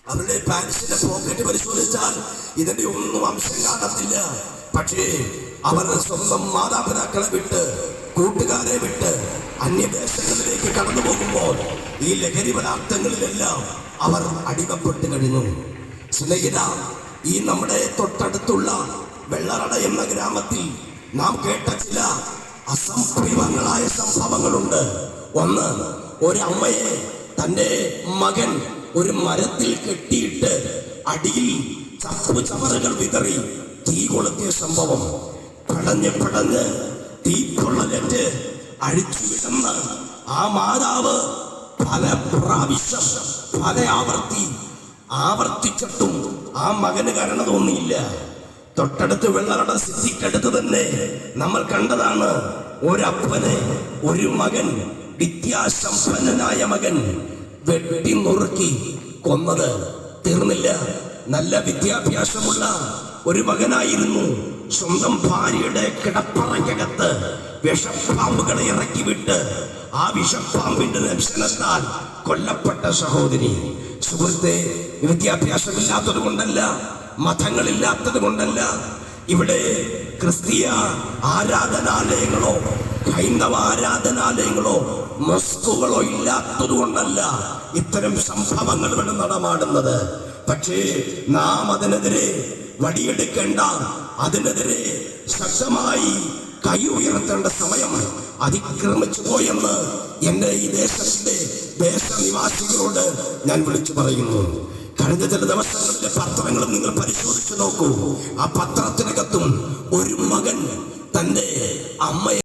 അവരുടെ പാൻസിന്റെ പോക്കറ്റ് പരിശോധിച്ചാൽ ഇതിന്റെ ഒന്നും അംശം കാണത്തില്ല. പക്ഷേ അവർ സ്വന്തം മാതാപിതാക്കളെ വിട്ട്, കൂട്ടുകാരെ വിട്ട് അന്യദേശങ്ങളിലേക്ക് കടന്നു പോകുമ്പോൾ ഈ ലഹരി പദാർത്ഥങ്ങളിലെല്ലാം അവർ അടിമപ്പെട്ട് കഴിഞ്ഞു. സ്നേഹിത, ഈ നമ്മുടെ തൊട്ടടുത്തുള്ള വെള്ളറട എന്ന ഗ്രാമത്തിൽ നാം കേട്ട ചില അസംഭവ്യങ്ങളായ സംഭവങ്ങളുണ്ട്. ഒന്ന്, ഒരമ്മയെ തന്റെ മകൻ ഒരു മരത്തിൽ കെട്ടിയിട്ട് അടിയിൽ ചവറുകൾ വിതറി തീ കൊളുത്തിയ സംഭവം. പടഞ്ഞ് തീപ്പൊള്ളലേറ്റ് അഴിച്ചു വിടുന്ന ആ മാതാവ് പല പ്രാവശ്യം പല ആവർത്തിച്ചിട്ടും ആ മകന് കരുണ തോന്നിയില്ല. തൊട്ടടുത്ത് വെള്ളറട സിറ്റിക്കടുത്ത് തന്നെ നമ്മൾ കണ്ടതാണ് ഒരപ്പനെ ഒരു മകൻ, വിദ്യാസമ്പന്നനായ മകൻ വെട്ടി നുറുക്കി കൊന്നത്. തീർന്നില്ല. നല്ല വിദ്യാഭ്യാസമുള്ള ഒരു മകനായിരുന്നു. സ്വന്തം ഭാര്യയുടെ കിടപ്പറയ്ക്കകത്ത് വിഷപ്പാമ്പുകളെ ഇറക്കി വിട്ട് ആ വിഷപ്പാമ്പിന്റെ ദർശനത്താൽ കൊല്ലപ്പെട്ട സഹോദരി. സുഹൃത്തെ, വിദ്യാഭ്യാസമില്ലാത്തത് കൊണ്ടല്ല, മതങ്ങളില്ലാത്തത് കൊണ്ടല്ല, ഇവിടെ ക്രിസ്തീയ ആരാധനാലയങ്ങളോ ഹൈന്ദവ ആരാധനാലയങ്ങളോ മസ്കുകളോ ഇല്ലാത്തത് കൊണ്ടല്ല ഇത്തരം സംഭവങ്ങൾ ഇവിടെ നടമാടുന്നത്. പക്ഷേ നാം അതിനെതിരെ വടിയെടുക്കേണ്ട, അതിനെതിരെ ശക്തമായി കൈ ഉയർത്തേണ്ട സമയം അതിക്രമിച്ചു പോയെന്ന് എന്റെ ഈ ദേശനിവാസികളോട് ഞാൻ വിളിച്ചു പറയുന്നു. കഴിഞ്ഞ ചില ദിവസങ്ങളിലെ പത്രങ്ങളും നിങ്ങൾ പരിശോധിച്ചു നോക്കൂ. ആ പത്രത്തിനകത്തും ഒരു മകൻ തന്റെ അമ്മയെ